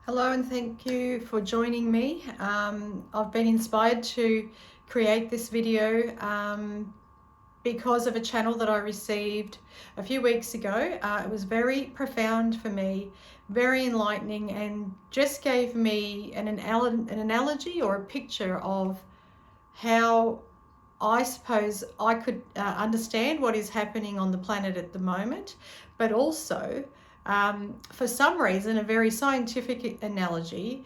Hello and thank you for joining me. I've been inspired to create this video because of a channel that I received a few weeks ago. It was very profound for me, very enlightening, and just gave me an analogy or a picture of how I suppose I could understand what is happening on the planet at the moment, but also for some reason, a very scientific analogy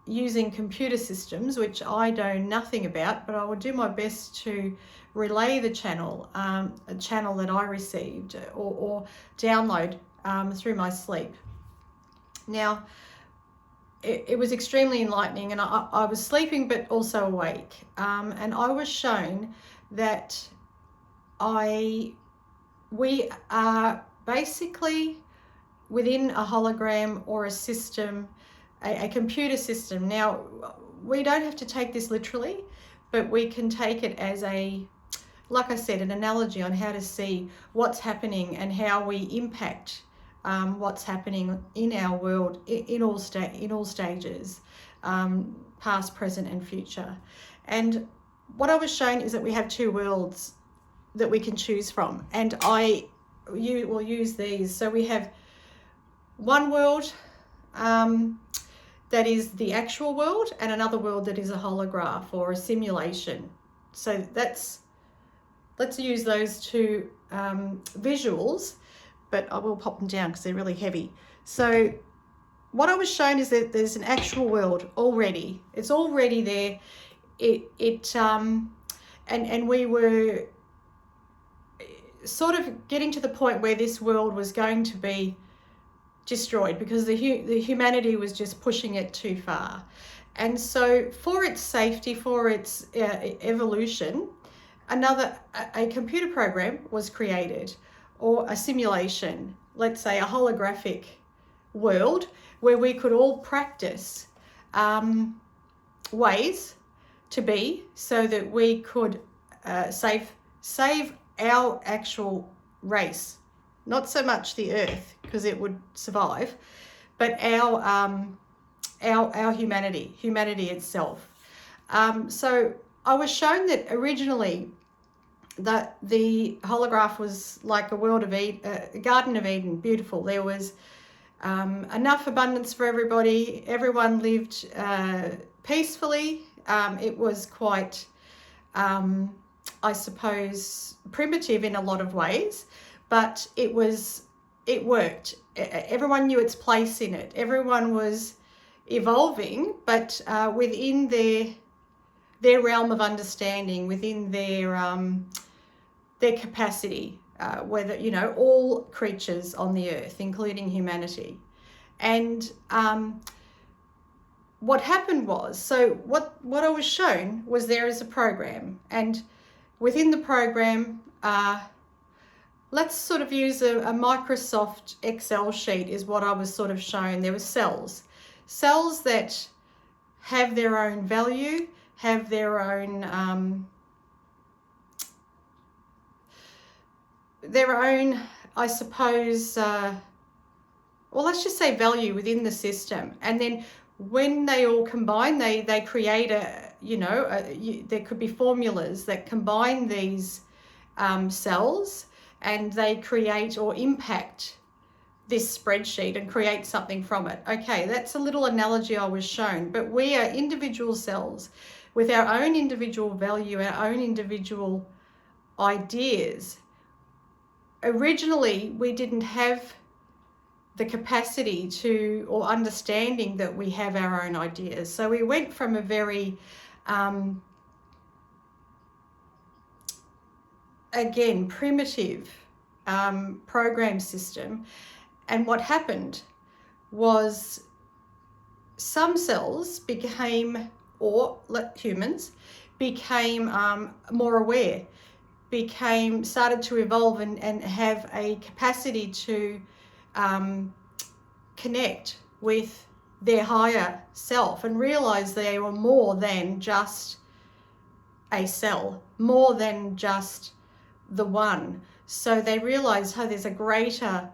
using computer systems, which I know nothing about, but I will do my best to relay the channel, a channel that I received or download through my sleep. Now, it was extremely enlightening, and I was sleeping but also awake, and I was shown that we are basically within a hologram or a system, a computer system. Now, we don't have to take this literally, but we can take it as like I said, an analogy on how to see what's happening and how we impact what's happening in our world in all stages, past, present, and future. And what I was shown is that we have two worlds that we can choose from, and you will use these. So we have one world that is the actual world, and another world that is a holograph or a simulation. So let's use those two visuals, but I will pop them down because they're really heavy. So what I was shown is that there's an actual world already. It's already there. And we were sort of getting to the point where this world was going to be destroyed because the humanity was just pushing it too far. And so for its safety, for its evolution, a computer program was created, or a simulation, let's say a holographic world, where we could all practice ways to be, so that we could save our actual race, not so much the earth because it would survive, but our humanity itself. So I was shown that originally that the holograph was like a world of Eden, a Garden of Eden, beautiful. There was enough abundance for everybody. Everyone lived peacefully. It was quite, I suppose, primitive in a lot of ways, but it worked. Everyone knew its place in it. Everyone was evolving, but within their realm of understanding, within their capacity, whether, all creatures on the earth, including humanity. And what happened was, so what I was shown was there is a program, and within the program, let's sort of use a Microsoft Excel sheet is what I was sort of shown. There were cells that have their own value, have their own I suppose, well, let's just say value within the system. And then when they all combine, they create there could be formulas that combine these cells, and they create or impact this spreadsheet and create something from it. Okay, that's a little analogy I was shown, but we are individual cells with our own individual value, our own individual ideas. Originally, we didn't have the capacity to, or understanding that we have our own ideas. So we went from a very, again, primitive program system. And what happened was some cells became, or humans became more aware, started to evolve and have a capacity to connect with their higher self and realize they were more than just a cell, more than just the one. So they realized, there's a greater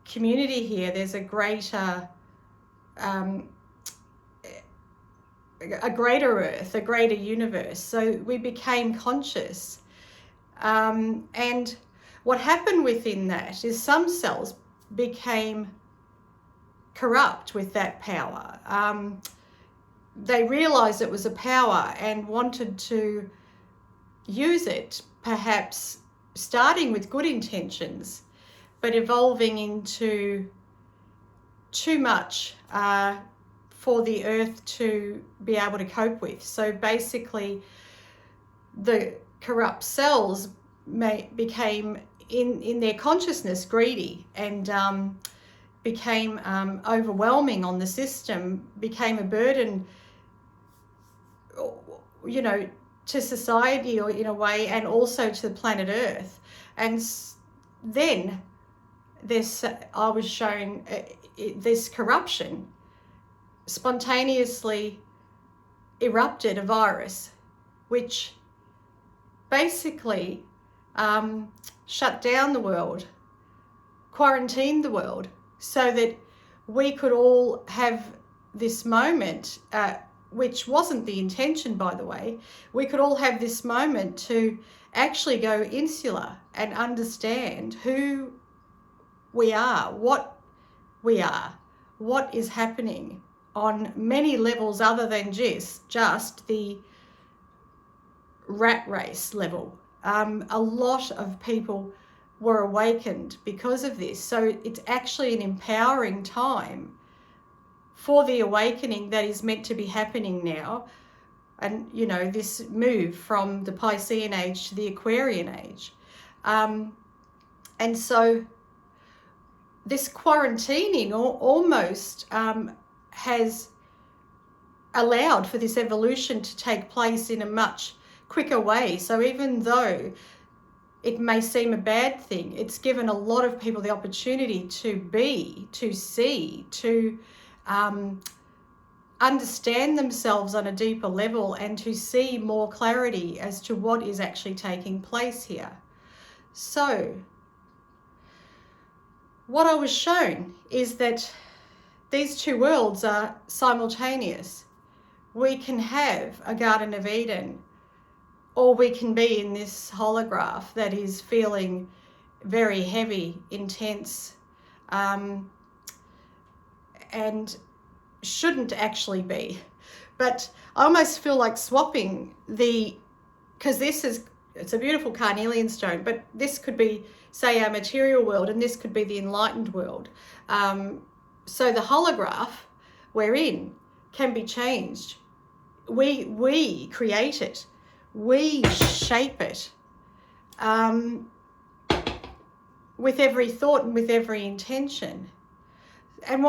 community here, there's a greater a greater earth, a greater universe. So we became conscious. And what happened within that is some cells became corrupt with that power. They realized it was a power and wanted to use it, perhaps starting with good intentions, but evolving into too much for the earth to be able to cope with. So basically, the corrupt cells became, in their consciousness, greedy, and became overwhelming on the system, became a burden, you know, to society, or in a way, and also to the planet Earth. And then I was shown this corruption spontaneously erupted a virus, which basically shut down the world, quarantined the world, so that we could all have this moment, which wasn't the intention, by the way. We could all have this moment to actually go insular and understand who we are, what is happening on many levels other than just the rat race level. A lot of people were awakened because of this. So it's actually an empowering time for the awakening that is meant to be happening now. And, you know, this move from the Piscean age to the Aquarian age. And so this quarantining almost has allowed for this evolution to take place in a much quicker way. So even though it may seem a bad thing, it's given a lot of people the opportunity to be, to see, to understand themselves on a deeper level, and to see more clarity as to what is actually taking place here. So what I was shown is that these two worlds are simultaneous. We can have a Garden of Eden, or we can be in this holograph that is feeling very heavy, intense, and shouldn't actually be. But I almost feel like swapping because it's a beautiful carnelian stone, but this could be, say, our material world, and this could be the enlightened world. So the holograph we're in can be changed. We create it. We shape it with every thought and with every intention. And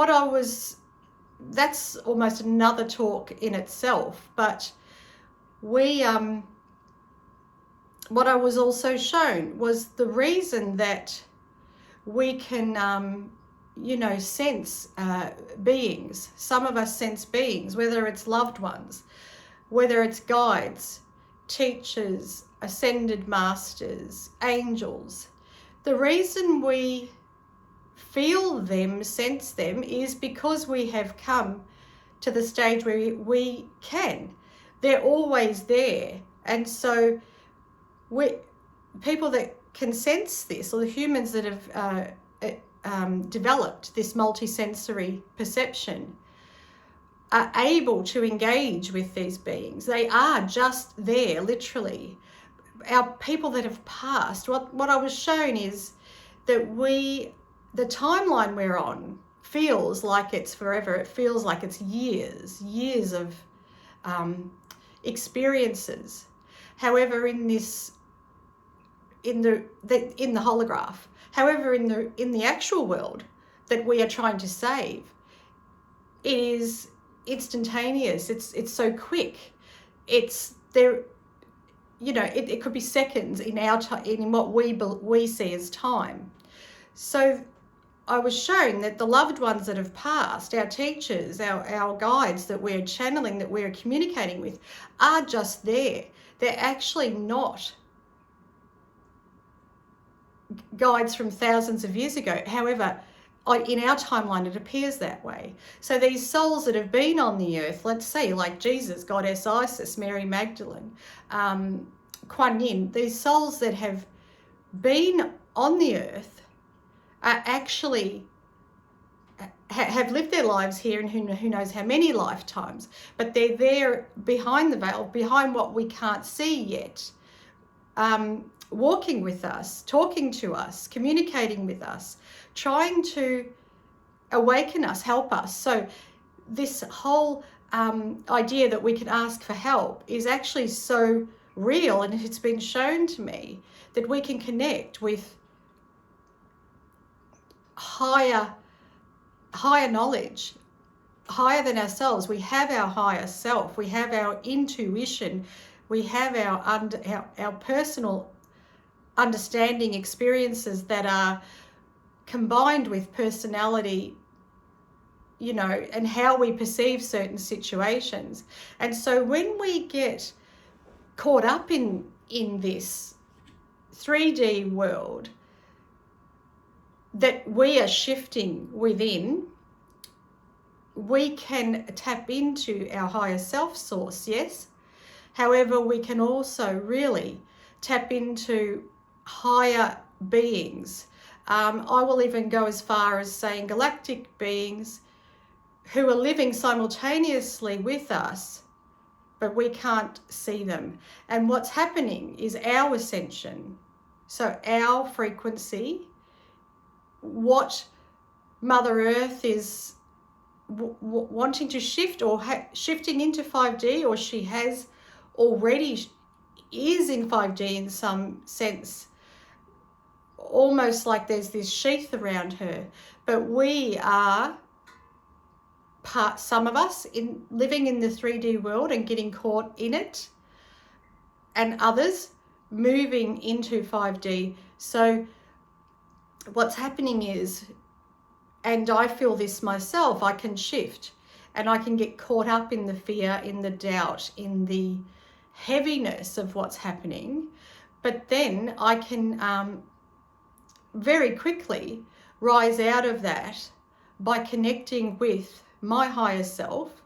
that's almost another talk in itself, but what I was also shown was the reason that we can, sense beings. Some of us sense beings, whether it's loved ones, whether it's guides, teachers, ascended masters, angels. The reason we feel them, sense them, is because we have come to the stage where we can. They're always there. And so people that can sense this, or the humans that have developed this multisensory perception, are able to engage with these beings. They are just there, literally. Our people that have passed, what I was shown is that the timeline we're on feels like it's forever. It feels like it's years of experiences. However, in the holograph, however, in the actual world that we are trying to save, it is instantaneous. It's so quick. It's there. It could be seconds in in what we see as time. So I was shown that the loved ones that have passed, our teachers, our guides that we're channeling, that we're communicating with, are just there. They're actually not guides from thousands of years ago. However, in our timeline, it appears that way. So these souls that have been on the earth, let's say like Jesus, Goddess Isis, Mary Magdalene, Kuan Yin, these souls that have been on the earth are actually have lived their lives here, and who knows how many lifetimes, but they're there behind the veil, behind what we can't see yet, walking with us, talking to us, communicating with us, trying to awaken us, help us. So this whole idea that we can ask for help is actually so real, and it's been shown to me that we can connect with higher knowledge, higher than ourselves. We have our higher self, we have our intuition, we have our personal understanding, experiences that are combined with personality, you know, and how we perceive certain situations. And so when we get caught up in this 3D world that we are shifting within, we can tap into our higher self source, yes. However, we can also really tap into higher beings. I will even go as far as saying galactic beings who are living simultaneously with us, but we can't see them. And what's happening is our ascension. So our frequency, what Mother Earth is wanting to shift, or shifting into 5D, or she has already is in 5D in some sense, almost like there's this sheath around her. But we are some of us living in the 3D world and getting caught in it, and others moving into 5D. So what's happening is, and I feel this myself, I can shift and I can get caught up in the fear, in the doubt, in the heaviness of what's happening. But then I can very quickly rise out of that by connecting with my higher self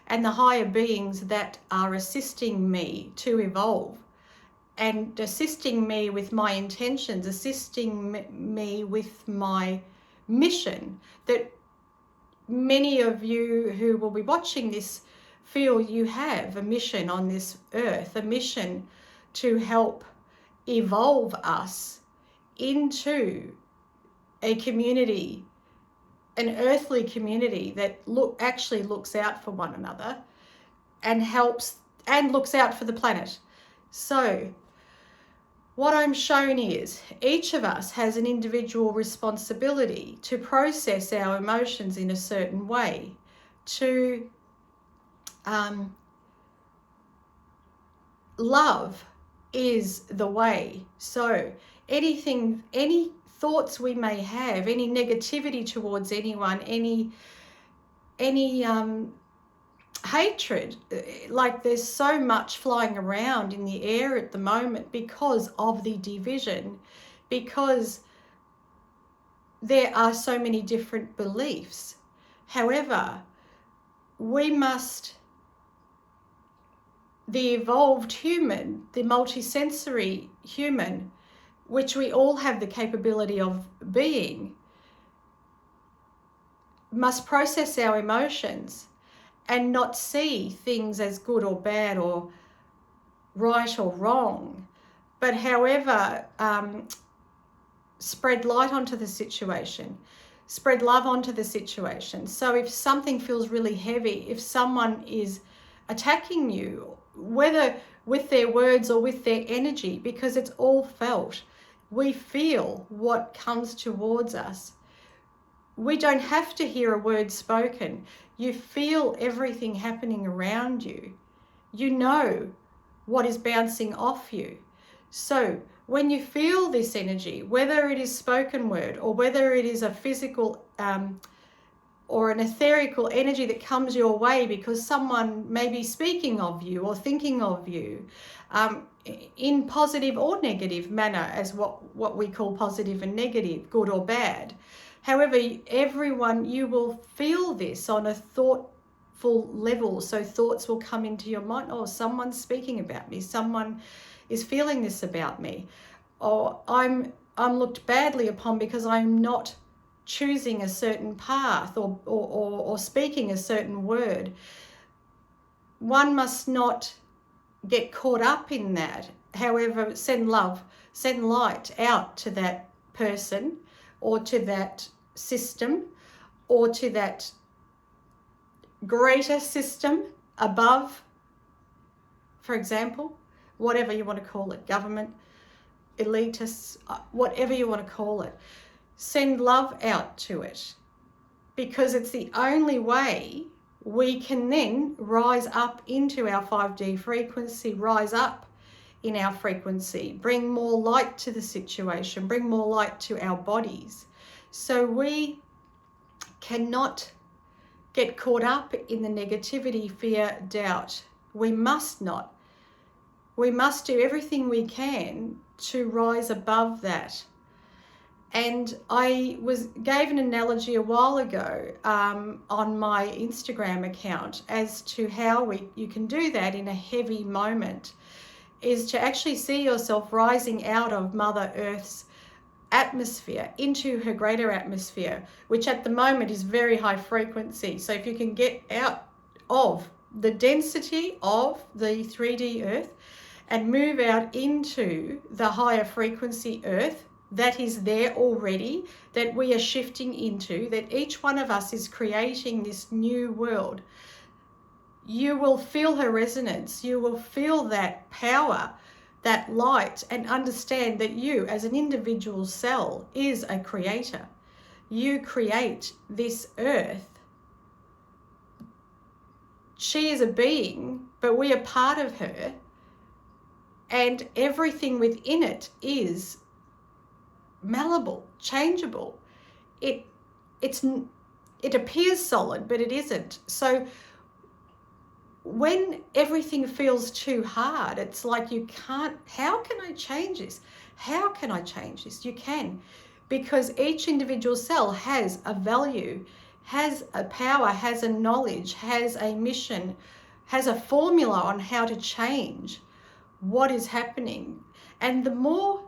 and the higher beings that are assisting me to evolve, and assisting me with my intentions, assisting me with my mission, that many of you who will be watching this feel you have a mission on this earth, a mission to help evolve us into a community, an earthly community that actually looks out for one another and helps and looks out for the planet. So what I'm shown is each of us has an individual responsibility to process our emotions in a certain way, to love is the way. So any thoughts we may have, any negativity towards anyone, any hatred, like there's so much flying around in the air at the moment because of the division, because there are so many different beliefs. However, we must, the evolved human, the multisensory human, which we all have the capability of being, must process our emotions and not see things as good or bad or right or wrong, but however, spread light onto the situation, spread love onto the situation. So if something feels really heavy, if someone is attacking you, whether with their words or with their energy, because it's all felt, we feel what comes towards us. We don't have to hear a word spoken. You feel everything happening around you. You know what is bouncing off you. So when you feel this energy, whether it is spoken word or whether it is a physical or an etherical energy that comes your way because someone may be speaking of you or thinking of you in positive or negative manner, as what we call positive and negative, good or bad. However, everyone, you will feel this on a thoughtful level. So thoughts will come into your mind. Oh, someone's speaking about me. Someone is feeling this about me. Or I'm looked badly upon because I'm not choosing a certain path or speaking a certain word. One must not get caught up in that. However, send love, send light out to that person or to that system or to that greater system above, for example, whatever you want to call it, government, elitists, whatever you want to call it. Send love out to it, because it's the only way we can then rise up into our 5D frequency, rise up in our frequency, bring more light to the situation, bring more light to our bodies. So we cannot get caught up in the negativity, fear, doubt. We must not. We must do everything we can to rise above that. And I gave an analogy a while ago on my Instagram account as to how you can do that in a heavy moment, is to actually see yourself rising out of Mother Earth's atmosphere into her greater atmosphere, which at the moment is very high frequency. So if you can get out of the density of the 3D Earth and move out into the higher frequency Earth, that is there already, that we are shifting into, that each one of us is creating this new world, you will feel her resonance. You will feel that power, that light, and understand that you as an individual cell is a creator. You create this earth. She is a being, but we are part of her, and everything within it is malleable, changeable. It appears solid, but it isn't. So when everything feels too hard, it's like you can't, how can I change this? How can I change this? You can, because each individual cell has a value, has a power, has a knowledge, has a mission, has a formula on how to change what is happening. And the more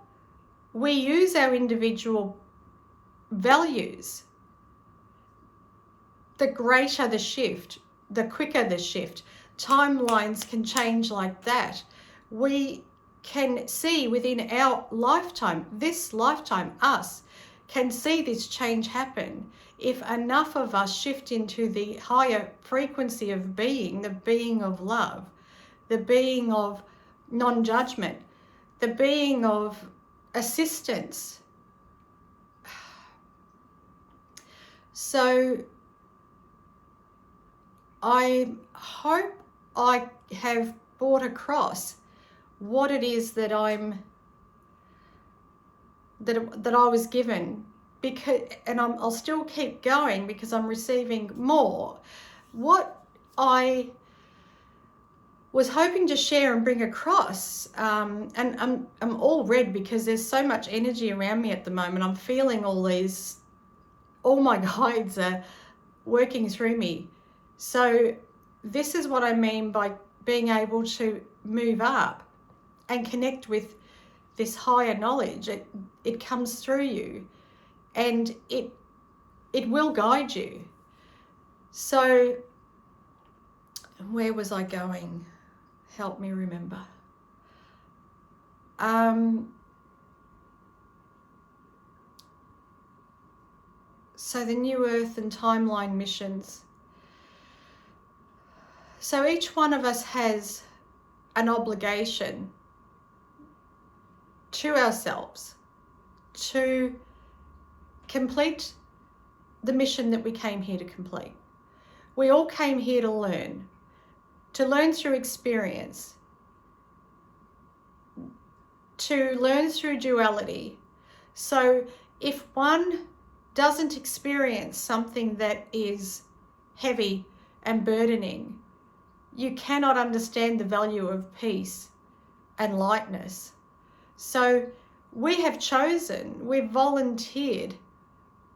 we use our individual values, the greater the shift, the quicker the shift. Timelines can change like that. We can see within our lifetime, this lifetime, us can see this change happen if enough of us shift into the higher frequency of being, the being of love, the being of non-judgment, the being of assistance. So I hope I have brought across what it is that I was given, because, and I'll still keep going because I'm receiving more. What I was hoping to share and bring across, and I'm all red because there's so much energy around me at the moment. I'm feeling all my guides are working through me. So this is what I mean by being able to move up and connect with this higher knowledge. It comes through you, and it will guide you. So where was I going? Help me remember. So the New Earth and timeline missions. So each one of us has an obligation to ourselves to complete the mission that we came here to complete. We all came here to learn through experience, to learn through duality. So if one doesn't experience something that is heavy and burdening, you cannot understand the value of peace and lightness. So we have chosen, we've volunteered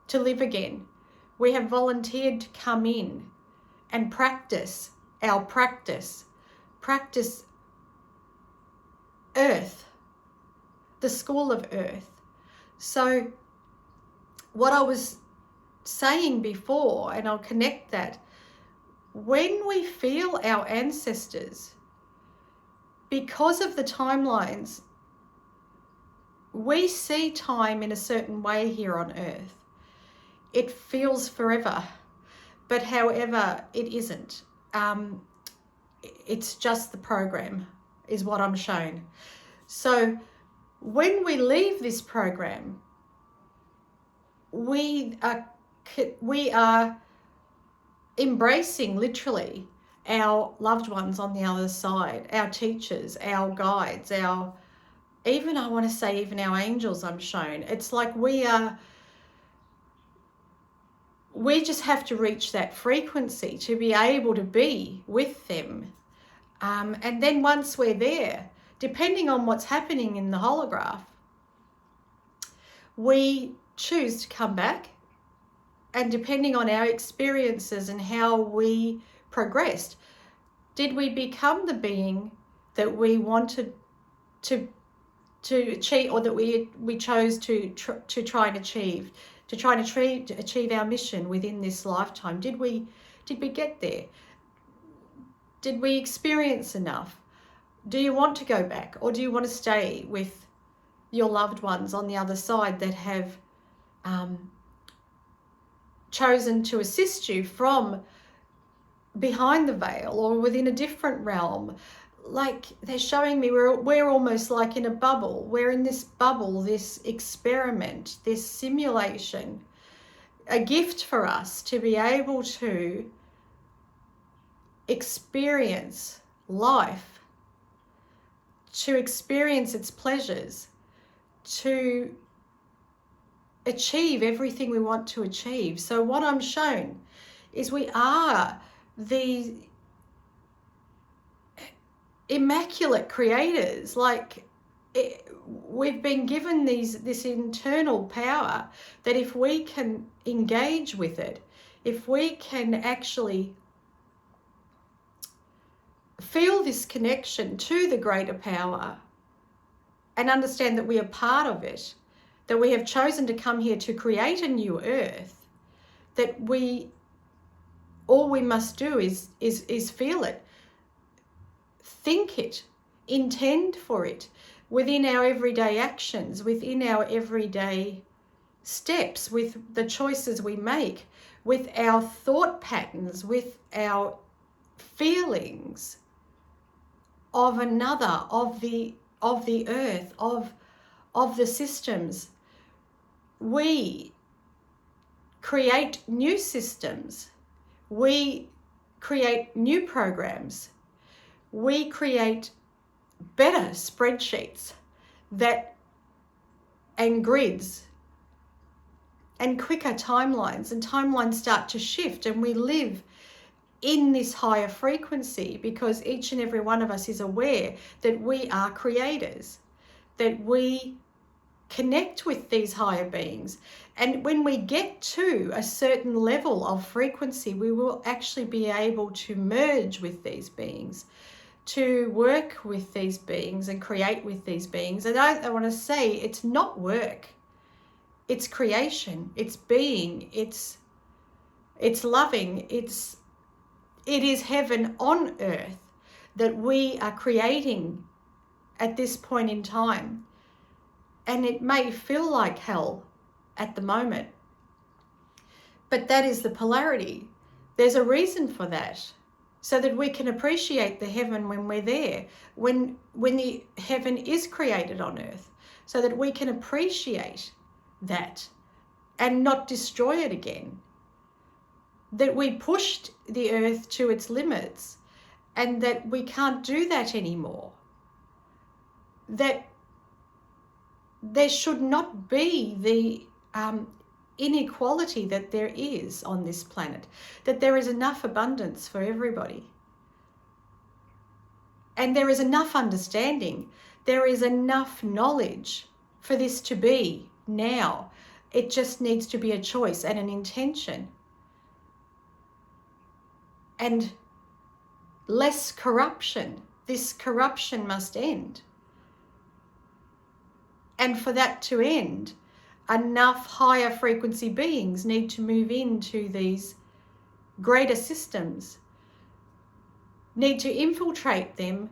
to live again. We have volunteered to come in and practice our practice earth, the school of earth. So what I was saying before, and I'll connect that, when we feel our ancestors, because of the timelines, we see time in a certain way here on earth. It feels forever, but however, it isn't. It's just the program is what I'm shown. So when we leave this program, we are embracing literally our loved ones on the other side, our teachers, our guides, even I want to say even our angels I'm shown. It's like we just have to reach that frequency to be able to be with them. And then once we're there, depending on what's happening in the holograph, we choose to come back. And depending on our experiences and how we progressed, did we become the being that we wanted to achieve, or that we chose to try and achieve, to achieve our mission within this lifetime? Did we get there? Did we experience enough? Do you want to go back, or do you want to stay with your loved ones on the other side that have chosen to assist you from behind the veil or within a different realm? Like they're showing me we're almost like in a bubble. We're in this bubble, this experiment, this simulation, a gift for us to be able to experience life, to experience its pleasures, to achieve everything we want to achieve. So what I'm shown is we are the immaculate creators. Like we've been given this internal power that if we can engage with it, if we can actually feel this connection to the greater power and understand that we are part of it, that we have chosen to come here to create a new earth, that all we must do is feel it, think it, intend for it within our everyday actions, within our everyday steps, with the choices we make, with our thought patterns, with our feelings of another, of the earth, of the systems. We create new systems. We create new programs. We create better spreadsheets and grids and quicker timelines, and timelines start to shift, and we live in this higher frequency because each and every one of us is aware that we are creators, that we connect with these higher beings. And when we get to a certain level of frequency, we will actually be able to merge with these beings, to work with these beings and create with these beings. And I want to say it's not work, it's creation, it's being, it's loving, it is heaven on earth that we are creating at this point in time. And it may feel like hell at the moment, but that is the polarity. There's a reason for that, so that we can appreciate the heaven when we're there, when the heaven is created on earth, so that we can appreciate that and not destroy it again. That we pushed the earth to its limits and that we can't do that anymore. That there should not be the inequality that there is on this planet, that there is enough abundance for everybody. And there is enough understanding, there is enough knowledge for this to be now, It just needs to be a choice and an intention. And less corruption. This corruption must end. And for that to end, enough higher frequency beings need to move into these greater systems, need to infiltrate them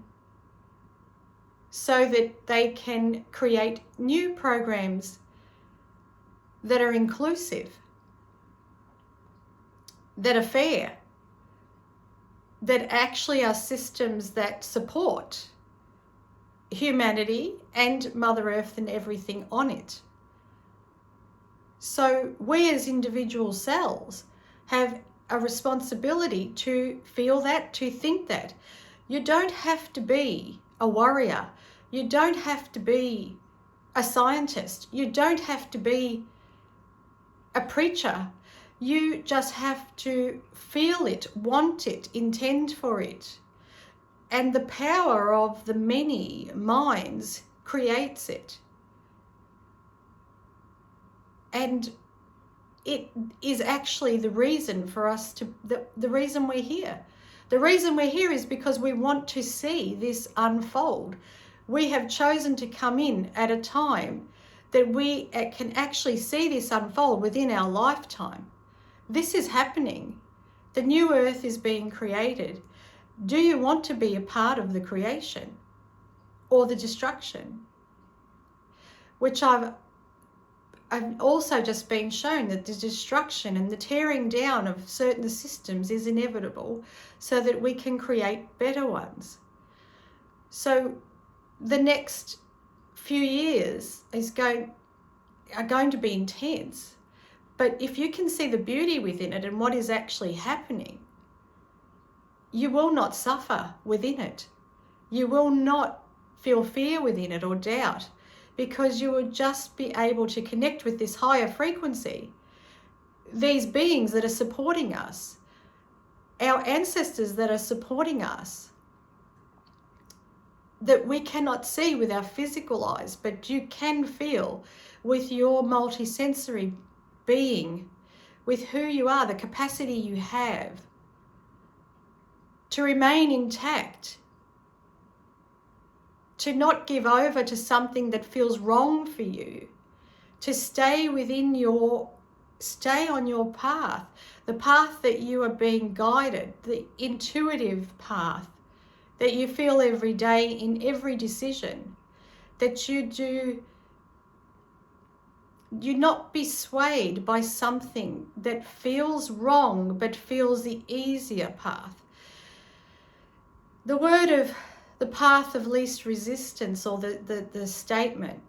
so that they can create new programs that are inclusive, that are fair, that actually are systems that support humanity and Mother Earth and everything on it. So we as individual cells have a responsibility to feel that, to think that. You don't have to be a warrior. You don't have to be a scientist. You don't have to be a preacher. You just have to feel it, want it, intend for it. And the power of the many minds creates it. And it is actually the reason for us to, the reason we're here. The reason we're here is because we want to see this unfold. We have chosen to come in at a time that we can actually see this unfold within our lifetime. This is happening. The new earth is being created. Do you want to be a part of the creation or the destruction? Which I've also just been shown that the destruction and the tearing down of certain systems is inevitable so that we can create better ones. So the next few years are going to be intense. But if you can see the beauty within it and what is actually happening, you will not suffer within it. You will not feel fear within it or doubt, because you will just be able to connect with this higher frequency. These beings that are supporting us, our ancestors that are supporting us, that we cannot see with our physical eyes, but you can feel with your multisensory being, with who you are, the capacity you have to remain intact, to not give over to something that feels wrong for you, to stay on your path, the path that you are being guided, the intuitive path that you feel every day in every decision that you do. Do not be swayed by something that feels wrong but feels the easier path. The word of the path of least resistance, or the statement,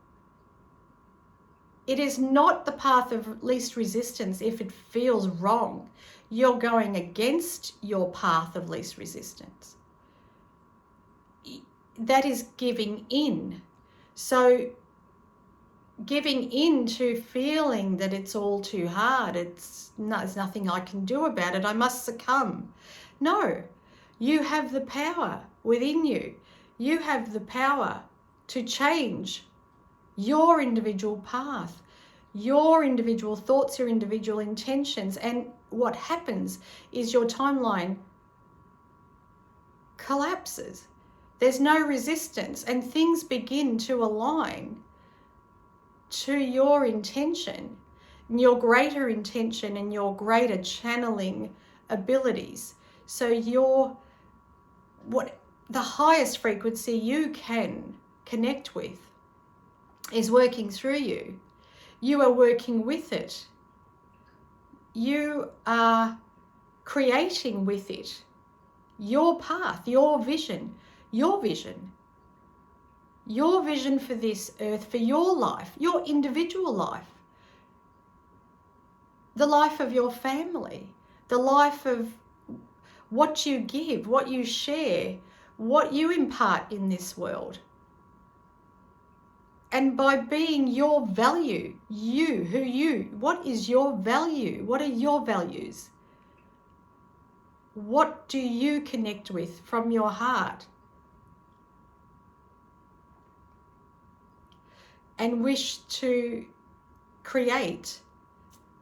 it is not the path of least resistance if it feels wrong. You're going against your path of least resistance. That is giving in. So giving in to feeling that it's all too hard, there's nothing I can do about it, I must succumb. No, you have the power within you. You have the power to change your individual path, your individual thoughts, your individual intentions. And what happens is your timeline collapses. There's no resistance, and things begin to align to your intention, your greater intention and your greater channeling abilities. So the highest frequency you can connect with is working through you. You are working with it. You are creating with it your path, your vision for this earth, for your life, your individual life, the life of your family, the life of what you give, what you share, what you impart in this world. And by being your value, what is your value? What are your values? What do you connect with from your heart and wish to create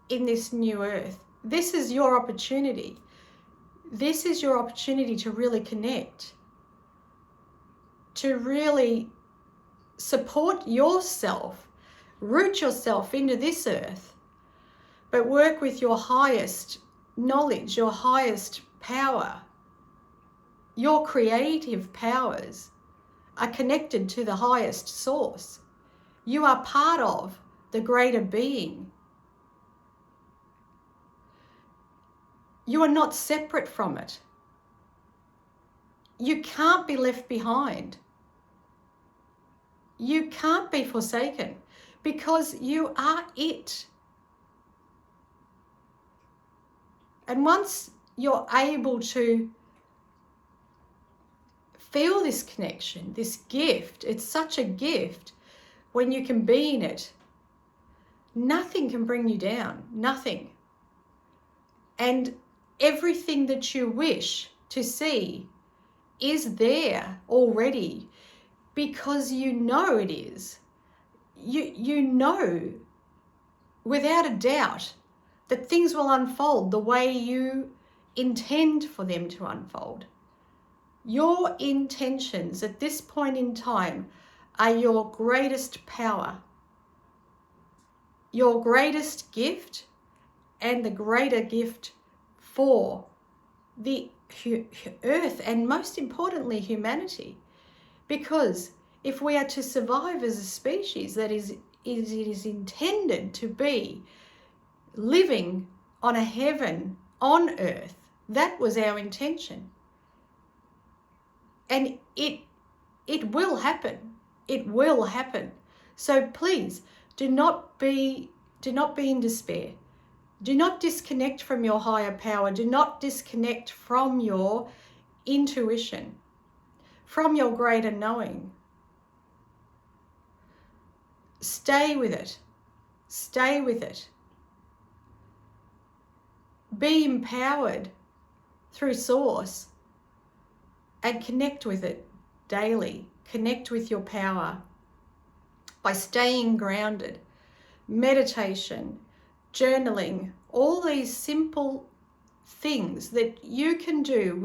in this new earth. This is your opportunity. This is your opportunity to really connect, to really support yourself, root yourself into this earth, but work with your highest knowledge, your highest power. Your creative powers are connected to the highest source. You are part of the greater being. You are not separate from it. You can't be left behind. You can't be forsaken because you are it. And once you're able to feel this connection, this gift, it's such a gift when you can be in it. Nothing can bring you down, nothing. And everything that you wish to see is there already because you know it is. You know without a doubt that things will unfold the way you intend for them to unfold. Your intentions at this point in time are your greatest power, your greatest gift, and the greater gift for the earth and most importantly humanity. Because if we are to survive as a species that it is intended to be living on a heaven on earth, that was our intention. And it will happen. It will happen. So please do not be in despair. Do not disconnect from your higher power. Do not disconnect from your intuition, from your greater knowing. Stay with it. Stay with it. Be empowered through Source and connect with it daily. Connect with your power by staying grounded. Meditation, journaling, all these simple things that you can do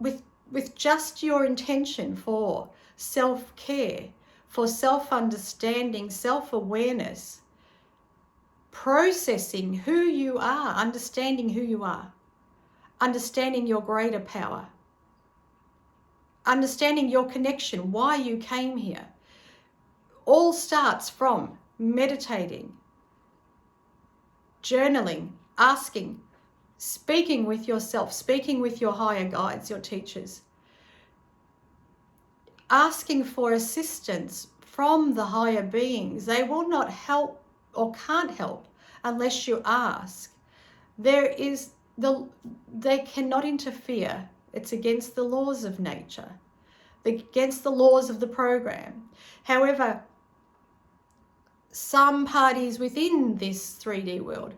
with just your intention for self-care, for self-understanding, self-awareness, processing who you are, understanding who you are, understanding your greater power, understanding your connection, why you came here. All starts from meditating, journaling, asking, speaking with yourself, speaking with your higher guides, your teachers, asking for assistance from the higher beings. They will not help or can't help unless you ask. They cannot interfere. It's against the laws of nature, against the laws of the program. However, some parties within this 3D world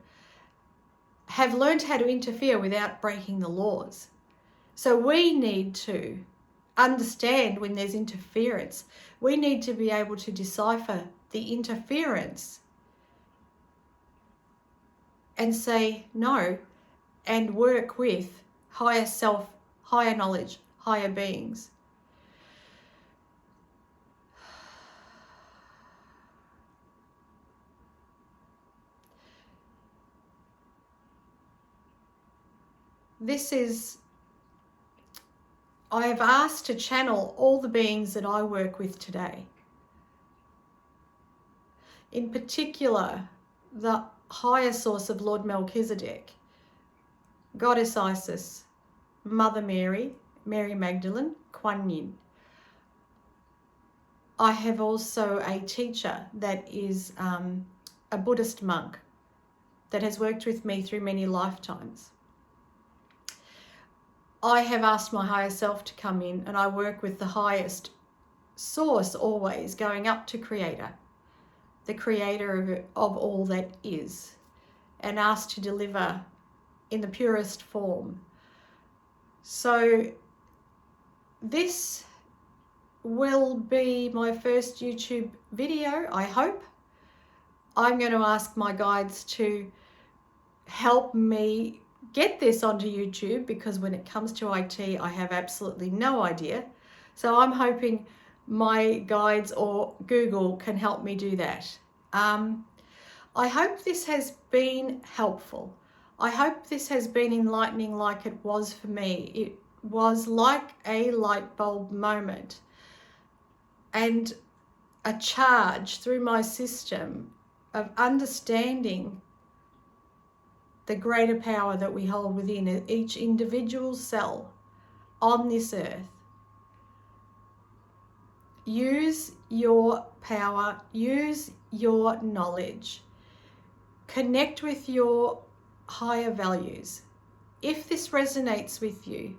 have learned how to interfere without breaking the laws. So we need to understand when there's interference. We need to be able to decipher the interference and say no and work with higher self, higher knowledge, higher beings. I have asked to channel all the beings that I work with today. In particular, the higher source of Lord Melchizedek, Goddess Isis, Mother Mary, Mary Magdalene, Kuan Yin. I have also a teacher that is a Buddhist monk that has worked with me through many lifetimes. I have asked my higher self to come in, and I work with the highest source, always going up to Creator, the creator of all that is, and asked to deliver in the purest form. So this will be my first YouTube video, I hope. I'm going to ask my guides to help me get this onto YouTube, because when it comes to IT, I have absolutely no idea. So I'm hoping my guides or Google can help me do that. I hope this has been helpful. I hope this has been enlightening like it was for me. It was like a light bulb moment and a charge through my system of understanding the greater power that we hold within each individual cell on this earth. Use your power, use your knowledge, connect with your higher values. If this resonates with you,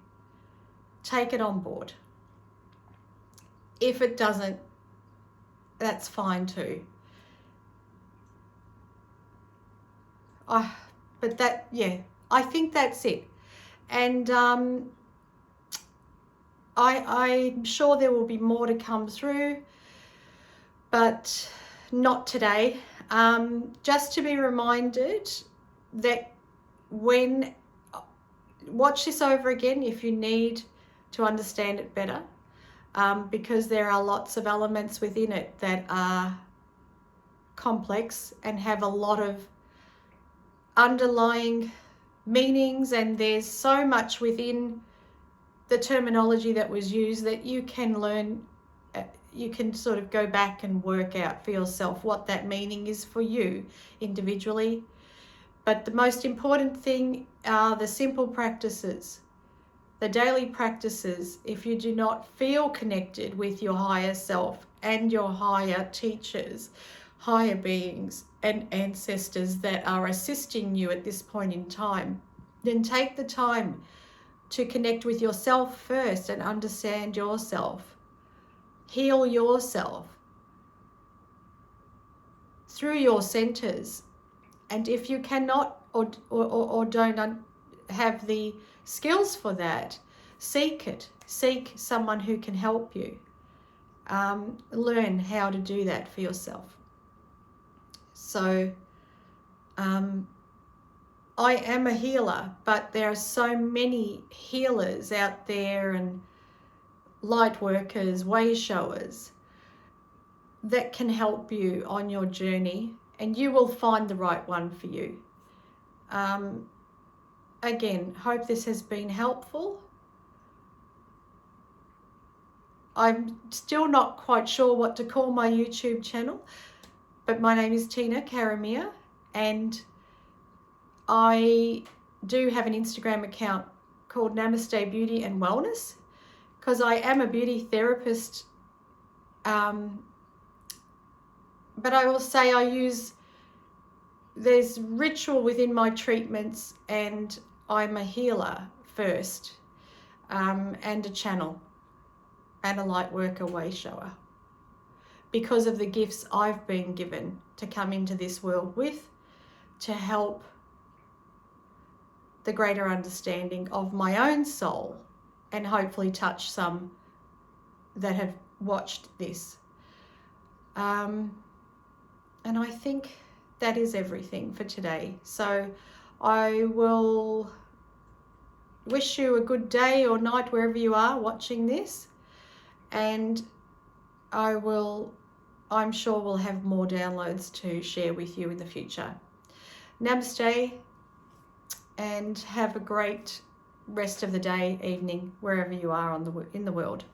take it on board. If it doesn't, that's fine too. But that, yeah, I think that's it. And I'm sure there will be more to come through, but not today. Just to be reminded that when, watch this over again if you need to understand it better, because there are lots of elements within it that are complex and have a lot of underlying meanings, and there's so much within the terminology that was used that you can learn, you can sort of go back and work out for yourself what that meaning is for you individually. But the most important thing are the simple practices, the daily practices. If you do not feel connected with your higher self and your higher teachers, higher beings and ancestors that are assisting you at this point in time, then take the time to connect with yourself first and understand yourself. Heal yourself through your centers. And if you cannot or don't have the skills for that, seek it. Seek someone who can help you. Learn how to do that for yourself. So I am a healer, but there are so many healers out there and light workers, way showers that can help you on your journey, and you will find the right one for you. Again, hope this has been helpful. I'm still not quite sure what to call my YouTube channel, but my name is Tina Karamia, and I do have an Instagram account called Namaste Beauty and Wellness, because I am a beauty therapist. But I will say there's ritual within my treatments, and I'm a healer first, and a channel and a light worker, way shower, because of the gifts I've been given to come into this world with, to help the greater understanding of my own soul, and hopefully touch some that have watched this. And I think that is everything for today. So I will wish you a good day or night wherever you are watching this, and I'm sure we'll have more downloads to share with you in the future. Namaste, and have a great rest of the day, evening, wherever you are in the world.